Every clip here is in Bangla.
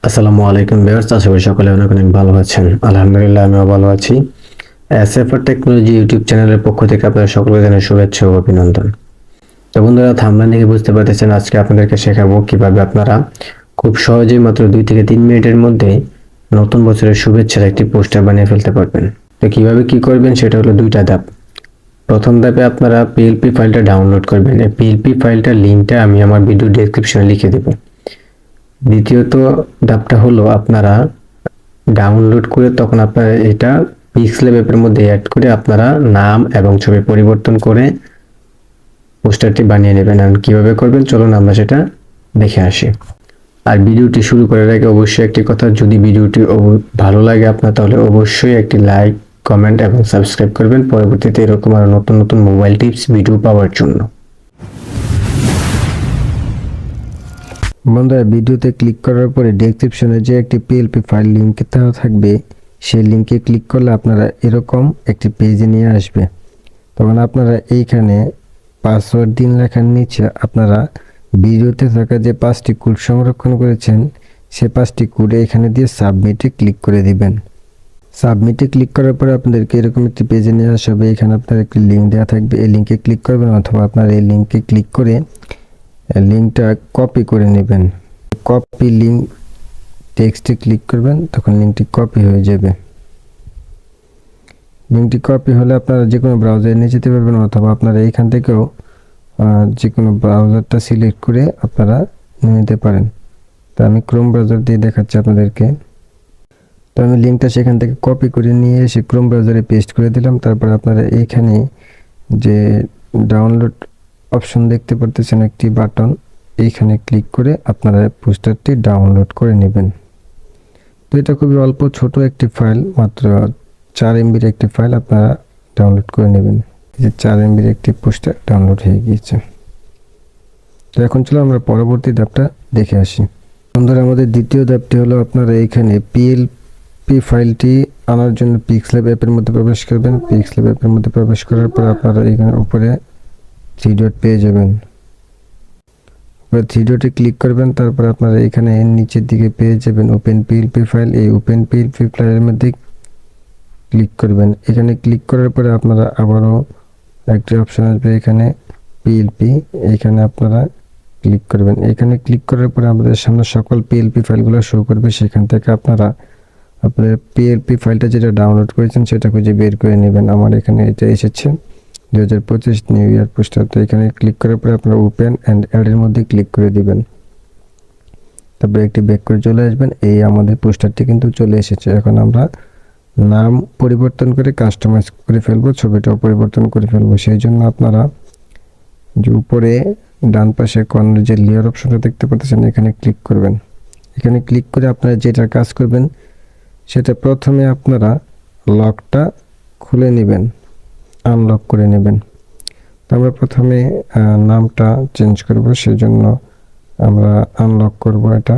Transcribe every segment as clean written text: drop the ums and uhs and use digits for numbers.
আসসালামু আলাইকুম ভিউয়ার্স, আশা করি সকলে অনেক অনেক ভালো আছেন। আলহামদুলিল্লাহ আমিও ভালো আছি। এসএফআর টেকনোলজি ইউটিউব চ্যানেলের পক্ষ থেকে আপনাদের সকলকে জানাই শুভেচ্ছা ও অভিনন্দন। তো বন্ধুরা, থাম্বনেল দেখে বুঝতে পারতেছেন আজকে আপনাদেরকে শেখাবো কিভাবে আপনারা খুব সহজেই মাত্র 2 থেকে 3 মিনিটের মধ্যে নতুন বছরের শুভেচ্ছার একটি পোস্টার বানিয়ে ফেলতে পারবেন। তো কিভাবে কি করবেন সেটা হলো দুইটা ধাপ। প্রথম ধাপে আপনারা পিএলপি ফাইলটা ডাউনলোড করবেন। এই পিএলপি ফাইলটার লিংকটা আমি আমার ভিডিও ডেসক্রিপশনে লিখে দেব। দ্বিতীয়ত ধাপটা হলো আপনারা ডাউনলোড করে তখন আপনারা এটা পিক্সেল অ্যাপের মধ্যে অ্যাড করে আপনারা নাম এবং ছবি পরিবর্তন করে পোস্টারটি বানিয়ে নেবেন। আর কিভাবে করবেন চলুন আমরা সেটা দেখে আসি। আর ভিডিওটি শুরু করার আগে অবশ্যই একটি কথা, যদি ভিডিওটি ভালো লাগে আপনার তাহলে অবশ্যই একটি লাইক, কমেন্ট এবং সাবস্ক্রাইব করবেন পরবর্তীতে এরকম আরো নতুন নতুন মোবাইল টিপস ভিডিও পাওয়ার জন্য। বন্ধুরা, ভিডিওতে ক্লিক করার পরে ডেসক্রিপশনে যে একটি পিএলপি ফাইল লিংক দেওয়া থাকবে সেই লিংকে ক্লিক করলে আপনারা এরকম একটি পেজে নিয়ে আসবে। তখন আপনারা এইখানে পাসওয়ার্ড দিন লেখার নিচে আপনারা ভিডিওতে থাকা যে 5টি কোড সংরক্ষণ করেছেন সেই 5টি কোড এখানে দিয়ে সাবমিটে ক্লিক করে দিবেন। সাবমিটে ক্লিক করার পরে আপনাদেরকে এরকম একটি পেজে নিয়ে আসবে। এখানে আপনার একটি লিঙ্ক দেওয়া থাকবে, এই লিঙ্কে ক্লিক করবেন অথবা আপনারা এই লিঙ্কে ক্লিক করে লিঙ্কটা কপি করে নেবেন। কপি লিঙ্ক টেক্সটে ক্লিক করবেন, তখন লিঙ্কটি কপি হয়ে যাবে। লিঙ্কটি কপি হলে আপনারা যে কোনো ব্রাউজারে নিয়ে যেতে পারবেন অথবা আপনারা এইখান থেকেও যে কোনো ব্রাউজারটা সিলেক্ট করে আপনারা নিয়ে নিতে পারেন। তো আমি ক্রোম ব্রাউজার দিয়ে দেখাচ্ছি আপনাদেরকে। তো আমি লিঙ্কটা সেখান থেকে কপি করে নিয়ে এসে ক্রোম ব্রাউজারে পেস্ট করে দিলাম। তারপর আপনারা এইখানে যে ডাউনলোড অপশন দেখতে পারতেছেন একটি বাটন, এইখানে ক্লিক করে আপনারা পোস্টারটি ডাউনলোড করে নেবেন। তো এটা খুবই অল্প ছোট একটি ফাইল, মাত্র 4 MBর একটি ফাইল আপনারা ডাউনলোড করে নেবেন। এই যে 4 MBর একটি পোস্টার ডাউনলোড হয়ে গিয়েছে। তো এখন চলো আমরা পরবর্তী ধাপটা দেখে আসি। বন্ধুরা, আমাদের দ্বিতীয় ধাপটি হলো আপনারা এইখানে পিএলপি ফাইলটি আনার জন্য পিক্সেল অ্যাপের মধ্যে প্রবেশ করবেন। পিক্সেল অ্যাপের মধ্যে প্রবেশ করার পর আপনারা এখানে উপরে 3 ডট পেয়ে যাবেন। 3 ডটে ক্লিক করবেন, তারপর আপনারা এখানে নিচের দিকে পেয়ে যাবেন ওপেন পিএলপি ফাইল। এই ওপেন পিএলপি ফাইলের মধ্যে ক্লিক করবেন। এখানে ক্লিক করার পরে আপনারা আবারও একটি অপশন আসবে এখানে পিএলপি, এখানে আপনারা ক্লিক করবেন। এখানে ক্লিক করার পরে আমাদের সামনে সকল পিএলপি ফাইলগুলো শো করবে। সেখান থেকে আপনারা আপনার পিএলপি ফাইলটা যেটা ডাউনলোড করেছেন সেটা খুঁজে বের করে নেবেন। আমার এখানে এটা এসেছে 2025 নিউ ইয়ার পোস্টার। তো এখানে ক্লিক করার পরে আপনারা ওপেন অ্যান্ড অ্যাড এর মধ্যে ক্লিক করে দিবেন। তারপরে একটি ব্যাক করে চলে আসবেন। এই আমাদের পোস্টারটি কিন্তু চলে এসেছে। এখন আমরা নাম পরিবর্তন করে কাস্টমাইজ করে ফেলবো, ছবিটাও পরিবর্তন করে ফেলবো। সেই জন্য আপনারা যে উপরে ডান পাশে কর্নারে যে লেয়ার অপশনটা দেখতে পাচ্ছেন এখানে ক্লিক করবেন। এখানে ক্লিক করে আপনারা যেটা কাজ করবেন সেটা প্রথমে আপনারা লকটা খুলে নেবেন, আনলক করে নেবেন। তো আমরা প্রথমে নামটা চেঞ্জ করব, সেজন্য আমরা আনলক করব। এটা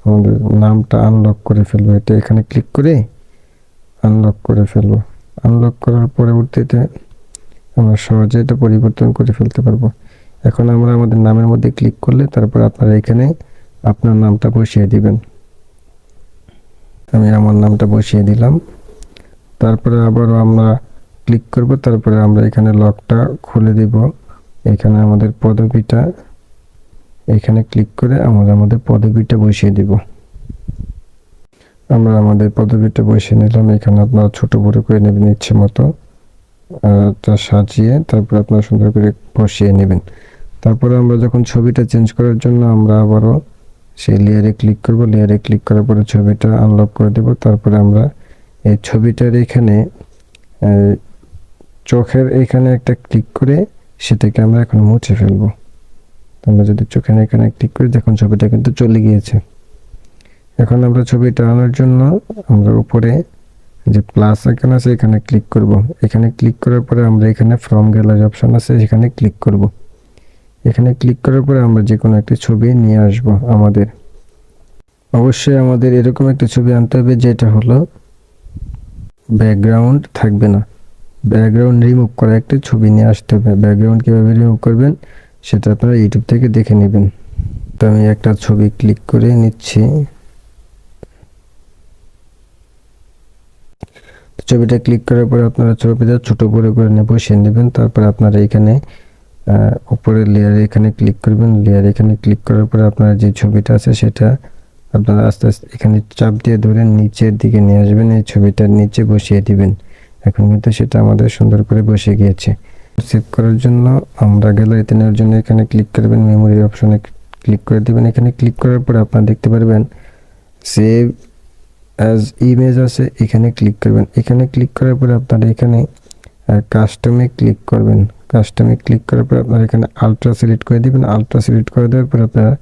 আমাদের নামটা আনলক করে ফেলবো। এটা এখানে ক্লিক করে আনলক করে ফেলবো। আনলক করার পরবর্তীতে আমরা সহজে এটা পরিবর্তন করে ফেলতে পারবো। এখন আমরা আমাদের নামের মধ্যে ক্লিক করলে তারপর আপনারা এখানে আপনার নামটা বসিয়ে দিবেন। আমি আমার নামটা বসিয়ে দিলাম। তারপরে আবারও আমরা ক্লিক করব, তারপরে আমরা এখানে লকটা খুলে দিব। এখানে আমাদের পদবিটা এখানে ক্লিক করে আমরা আমাদের পদবিটা বসিয়ে দিব। আমরা আমাদের পদবিটা বসিয়ে নিলাম। এখানে আপনারা ছোট বড় করে নেবেন ইচ্ছে মতো, তা সাজিয়ে তারপর আপনারা সুন্দর করে বসিয়ে নেবেন। তারপরে আমরা যখন ছবিটা চেঞ্জ করার জন্য আমরা আবারও সেই লেয়ারে ক্লিক করব। লেয়ারে ক্লিক করার পরে ছবিটা আনলক করে দেব। তারপরে আমরা এই ছবিটার এখানে চোখের এখানে একটা ক্লিক করে সেটাকে আমরা এখন মুছে ফেলবো। আমরা যদি চোখের এখানে ক্লিক করি দেখুন ছবিটা কিন্তু চলে গিয়েছে। এখন আমরা ছবিটা আনার জন্য আমরা উপরে যে প্লাস আইকন আছে এখানে ক্লিক করব। এখানে ক্লিক করার পরে আমরা এখানে ফ্রম গ্যালারি অপশন আছে সেখানে ক্লিক করব। এখানে ক্লিক করার পরে আমরা যে কোনো একটি ছবি নিয়ে আসব। অবশ্যই আমাদের এরকম একটা ছবি আনতে হবে যেটা হলো ব্যাকগ্রাউন্ড থাকবে না, ব্যাকগ্রাউন্ড রিমুভ করা একটা ছবি নিয়ে আসতে হবে। ব্যাকগ্রাউন্ড কীভাবে রিমুভ করবেন সেটা আপনারা ইউটিউব থেকে দেখে নেবেন। তো আমি একটা ছবি ক্লিক করে নিচ্ছি। ছবিটা ক্লিক করার পরে আপনারা ছবিটা ছোট বড় করে বসিয়ে নেবেন। তারপর আপনারা এখানে উপরের লেয়ারে এখানে ক্লিক করবেন। লেয়ার এখানে ক্লিক করার পরে আপনার যে ছবিটা আছে সেটা আপনারা আস্তে আস্তে এখানে চাপ দিয়ে ধরে নিচের দিকে নিয়ে আসবেন, এই ছবিটার নিচে বসিয়ে দিবেন। এখন কিন্তু সেটা আমাদের সুন্দর করে বসে গিয়েছে। সেভ করার জন্য আমরা গ্যালারিতে নেওয়ার জন্য এখানে ক্লিক করবেন, মেমোরি অপশনে ক্লিক করে দিবেন। এখানে ক্লিক করার পরে আপনারা দেখতে পারবেন সেভ অ্যাজ ইমেজ আছে, এখানে ক্লিক করবেন। এখানে ক্লিক করার পরে আপনারা এখানে কাস্টমে ক্লিক করবেন। কাস্টমে ক্লিক করার পর আপনারা এখানে আলট্রা সিলেক্ট করে দিবেন। আলট্রা সিলেক্ট করে দেওয়ার পর আপনারা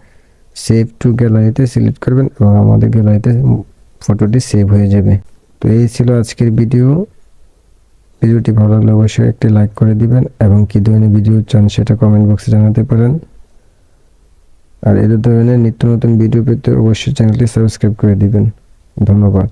সেভ টু গ্যালারিতে সিলেক্ট করবেন এবং আমাদের গ্যালারিতে ফটোটি সেভ হয়ে যাবে। তো এই ছিল আজকের ভিডিওটি ভালো লাগলে অবশ্যই একটি লাইক করে দিবেন এবং কি ধরনের ভিডিও চান সেটা কমেন্ট বক্সে জানাতে পারেন। আর এই ধরনের নিত্য নতুন ভিডিও পেতে অবশ্যই চ্যানেলটি সাবস্ক্রাইব করে দিবেন। ধন্যবাদ।